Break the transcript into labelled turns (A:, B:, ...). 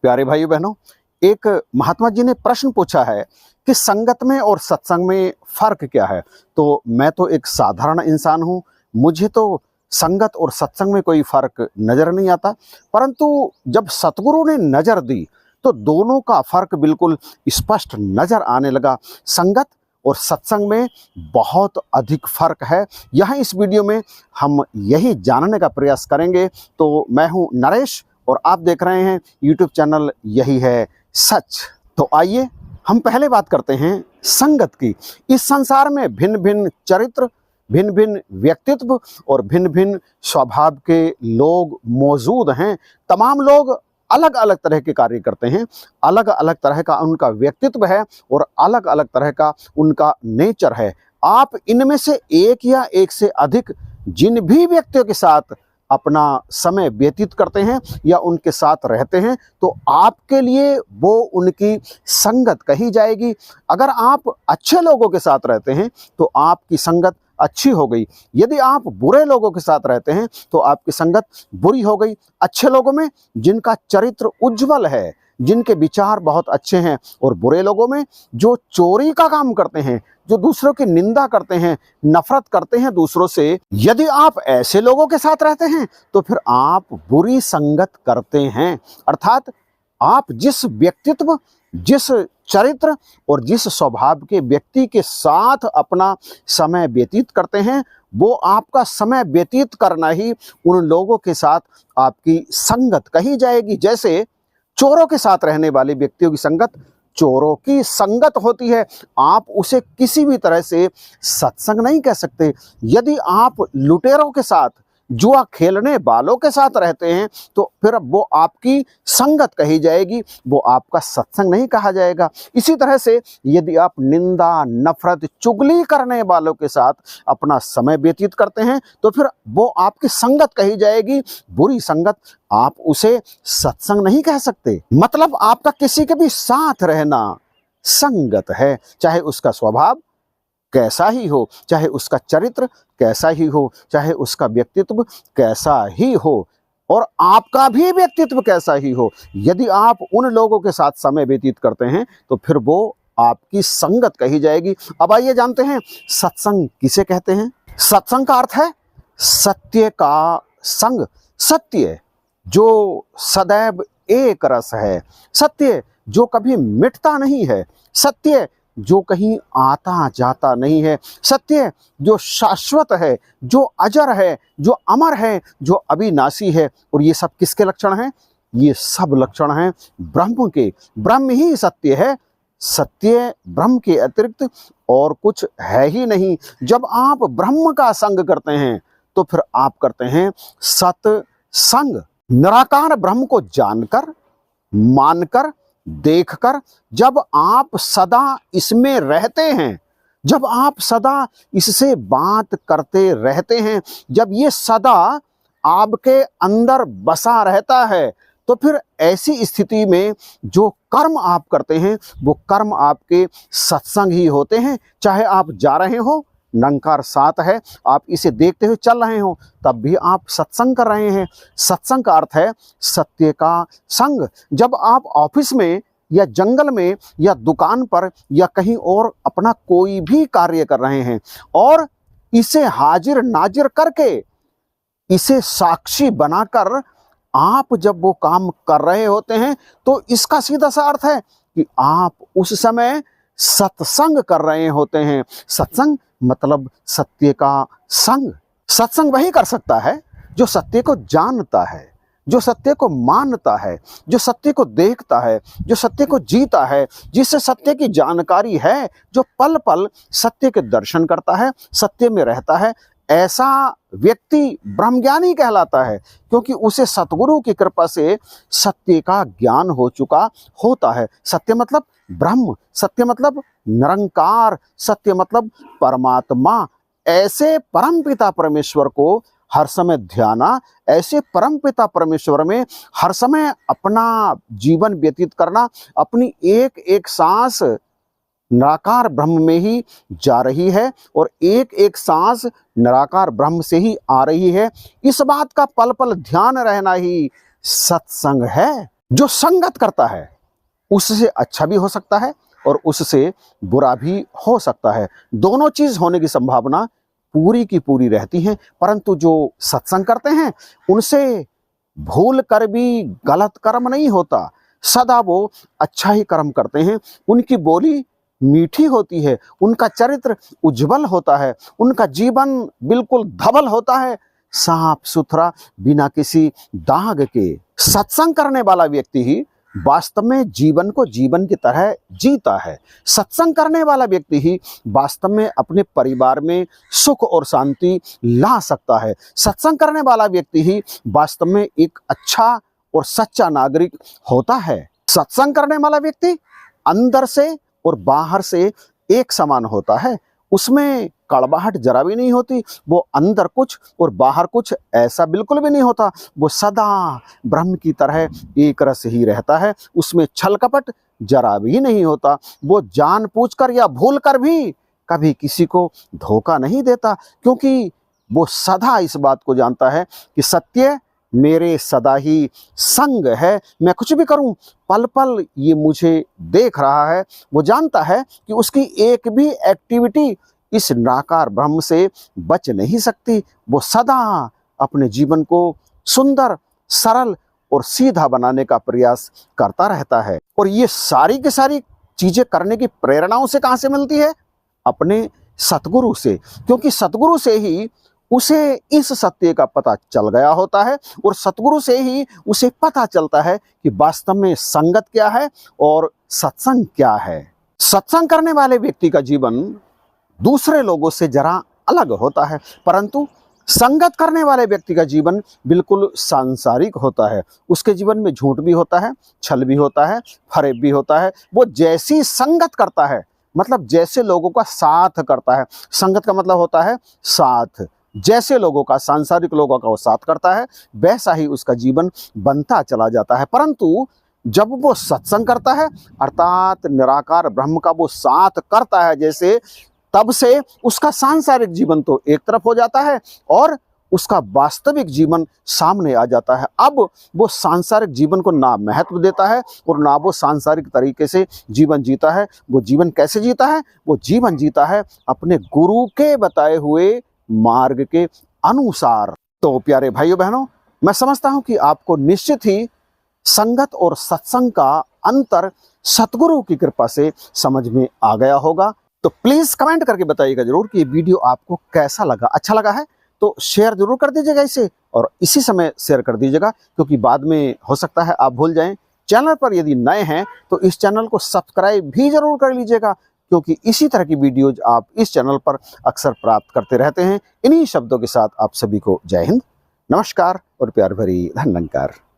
A: प्यारे भाइयों बहनों, एक महात्मा जी ने प्रश्न पूछा है कि संगत में और सत्संग में फर्क क्या है। तो मैं तो एक साधारण इंसान हूँ, मुझे तो संगत और सत्संग में कोई फर्क नजर नहीं आता। परंतु जब सतगुरु ने नजर दी तो दोनों का फर्क बिल्कुल स्पष्ट नजर आने लगा। संगत और सत्संग में बहुत अधिक फर्क है। यहाँ इस वीडियो में हम यही जानने का प्रयास करेंगे। तो मैं हूँ नरेश और आप देख रहे हैं यूट्यूब चैनल यही है सच। तो आइए हम पहले बात करते हैं संगत की। इस संसार में भिन्न भिन्न चरित्र, भिन्न भिन्न व्यक्तित्व और भिन्न भिन्न स्वभाव के लोग मौजूद हैं। तमाम लोग अलग अलग तरह के कार्य करते हैं, अलग अलग तरह का उनका व्यक्तित्व है और अलग अलग तरह का उनका नेचर है। आप इनमें से एक या एक से अधिक जिन भी व्यक्तियों के साथ अपना समय व्यतीत करते हैं या उनके साथ रहते हैं तो आपके लिए वो उनकी संगत कही जाएगी। अगर आप अच्छे लोगों के साथ रहते हैं तो आपकी संगत अच्छी हो गई। यदि आप बुरे लोगों के साथ रहते हैं तो आपकी संगत बुरी हो गई। अच्छे लोगों में जिनका चरित्र उज्जवल है, जिनके विचार बहुत अच्छे हैं, और बुरे लोगों में जो चोरी का काम करते हैं, जो दूसरों की निंदा करते हैं, नफरत करते हैं दूसरों से, यदि आप ऐसे लोगों के साथ रहते हैं तो फिर आप बुरी संगत करते हैं। अर्थात आप जिस व्यक्तित्व, जिस चरित्र और जिस स्वभाव के व्यक्ति के साथ अपना समय व्यतीत करते हैं वो आपका समय व्यतीत करना ही उन लोगों के साथ आपकी संगत कही जाएगी। जैसे चोरों के साथ रहने वाले व्यक्तियों की संगत चोरों की संगत होती है, आप उसे किसी भी तरह से सत्संग नहीं कह सकते। यदि आप लुटेरों के साथ, जुआ खेलने वालों के साथ रहते हैं तो फिर वो आपकी संगत कही जाएगी, वो आपका सत्संग नहीं कहा जाएगा। इसी तरह से यदि आप निंदा, नफरत, चुगली करने वालों के साथ अपना समय व्यतीत करते हैं तो फिर वो आपकी संगत कही जाएगी, बुरी संगत। आप उसे सत्संग नहीं कह सकते। मतलब आपका किसी के भी साथ रहना संगत है, चाहे उसका स्वभाव कैसा ही हो, चाहे उसका चरित्र कैसा ही हो, चाहे उसका व्यक्तित्व कैसा ही हो, और आपका भी व्यक्तित्व कैसा ही हो। यदि आप उन लोगों के साथ समय व्यतीत करते हैं तो फिर वो आपकी संगत कही जाएगी। अब आइए जानते हैं सत्संग किसे कहते हैं। सत्संग का अर्थ है सत्य का संग। सत्य जो सदैव एक रस है, सत्य जो कभी मिटता नहीं है, सत्य जो कहीं आता जाता नहीं है, सत्य जो शाश्वत है, जो अजर है, जो अमर है, जो अविनाशी है। और ये सब किसके लक्षण हैं? ये सब लक्षण हैं ब्रह्म के। ब्रह्म ही सत्य है, सत्य ब्रह्म के अतिरिक्त और कुछ है ही नहीं। जब आप ब्रह्म का संग करते हैं तो फिर आप करते हैं सत्संग। निराकार ब्रह्म को जानकर, मानकर, देखकर जब आप सदा इसमें रहते हैं, जब आप सदा इससे बात करते रहते हैं, जब ये सदा आपके अंदर बसा रहता है तो फिर ऐसी स्थिति में जो कर्म आप करते हैं वो कर्म आपके सत्संग ही होते हैं। चाहे आप जा रहे हो, निरंकार साथ है, आप इसे देखते हुए चल रहे हो, तब भी आप सत्संग कर रहे हैं। सत्संग का अर्थ है सत्य का संग। जब आप ऑफिस में या जंगल में या दुकान पर या कहीं और अपना कोई भी कार्य कर रहे हैं और इसे हाजिर नाजिर करके, इसे साक्षी बनाकर आप जब वो काम कर रहे होते हैं तो इसका सीधा सा अर्थ है कि आप उस समय सत्संग कर रहे होते हैं। सत्संग मतलब सत्य का संग। सत्संग वही कर सकता है जो सत्य को जानता है, जो सत्य को मानता है, जो सत्य को देखता है, जो सत्य को जीता है, जिससे सत्य की जानकारी है, जो पल पल सत्य के दर्शन करता है, सत्य में रहता है। ऐसा व्यक्ति ब्रह्मज्ञानी कहलाता है, क्योंकि उसे सतगुरु की कृपा से सत्य का ज्ञान हो चुका होता है। सत्य मतलब ब्रह्म, सत्य मतलब निरंकार, सत्य मतलब परमात्मा। ऐसे परमपिता परमेश्वर को हर समय ध्याना, ऐसे परमपिता परमेश्वर में हर समय अपना जीवन व्यतीत करना, अपनी एक एक सांस निराकार ब्रह्म में ही जा रही है और एक एक सांस निराकार ब्रह्म से ही आ रही है। इस बात का पल पल ध्यान रहना ही सत्संग है। जो संगत करता है उससे अच्छा भी हो सकता है और उससे बुरा भी हो सकता है। दोनों चीज होने की संभावना पूरी की पूरी रहती है। परंतु जो सत्संग करते हैं उनसे भूल कर भी गलत कर्म नहीं होता, सदा वो अच्छा ही कर्म करते हैं। उनकी बोली मीठी होती है, उनका चरित्र उज्जवल होता है, उनका जीवन बिल्कुल धवल होता है, साफ सुथरा, बिना किसी दाग के। सत्संग करने वाला व्यक्ति ही वास्तव में जीवन को जीवन की तरह जीता है। सत्संग करने वाला व्यक्ति ही वास्तव में अपने परिवार में सुख और शांति ला सकता है। सत्संग करने वाला व्यक्ति ही वास्तव में एक अच्छा और सच्चा नागरिक होता है। सत्संग करने वाला व्यक्ति अंदर से और बाहर से एक समान होता है, उसमें कड़वाहट जरा भी नहीं होती। वो अंदर कुछ और बाहर कुछ ऐसा बिल्कुल भी नहीं होता। वो सदा ब्रह्म की तरह एक रस ही रहता है, उसमें छल कपट जरा भी नहीं होता। वो जानबूझकर या भूलकर भी कभी किसी को धोखा नहीं देता, क्योंकि वो सदा इस बात को जानता है कि सत्य मेरे सदा ही संग है। मैं कुछ भी करूं पल पल ये मुझे देख रहा है। वो जानता है कि उसकी एक भी एक्टिविटी इस निराकार ब्रह्म से बच नहीं सकती। वो सदा अपने जीवन को सुंदर, सरल और सीधा बनाने का प्रयास करता रहता है। और ये सारी की सारी चीजें करने की प्रेरणाओं से कहां से मिलती है? अपने सतगुरु से, क्योंकि सतगुरु से ही उसे इस सत्य का पता चल गया होता है और सतगुरु से ही उसे पता चलता है कि वास्तव में संगत क्या है और सत्संग क्या है। सत्संग करने वाले व्यक्ति का जीवन दूसरे लोगों से जरा अलग होता है, परंतु संगत करने वाले व्यक्ति का जीवन बिल्कुल सांसारिक होता है। उसके जीवन में झूठ भी होता है, छल भी होता है, फरेब भी होता है। वो जैसी संगत करता है, मतलब जैसे लोगों का साथ करता है, संगत का मतलब होता है साथ, जैसे लोगों का, सांसारिक लोगों का वो साथ करता है, वैसा ही उसका जीवन बनता चला जाता है। परंतु जब वो सत्संग करता है अर्थात निराकार ब्रह्म का वो साथ करता है जैसे, तब से उसका सांसारिक जीवन तो एक तरफ हो जाता है और उसका वास्तविक जीवन सामने आ जाता है। अब वो सांसारिक जीवन को ना महत्व देता है और ना वो सांसारिक तरीके से जीवन जीता है। वो जीवन कैसे जीता है? वो जीवन जीता है अपने गुरु के बताए हुए मार्ग के अनुसार। तो प्यारे भाइयों बहनों, मैं समझता हूं कि आपको निश्चित ही संगत और सत्संग का अंतर सतगुरु की कृपा से समझ में आ गया होगा। तो प्लीज कमेंट करके बताइएगा जरूर कि ये वीडियो आपको कैसा लगा। अच्छा लगा है तो शेयर जरूर कर दीजिएगा इसे, और इसी समय शेयर कर दीजिएगा, क्योंकि बाद में हो सकता है आप भूल जाएं। चैनल पर यदि नए हैं तो इस चैनल को सब्सक्राइब भी जरूर कर लीजिएगा, क्योंकि इसी तरह की वीडियोज आप इस चैनल पर अक्सर प्राप्त करते रहते हैं। इन्हीं शब्दों के साथ आप सभी को जय हिंद, नमस्कार और प्यार भरी धन्यवाद।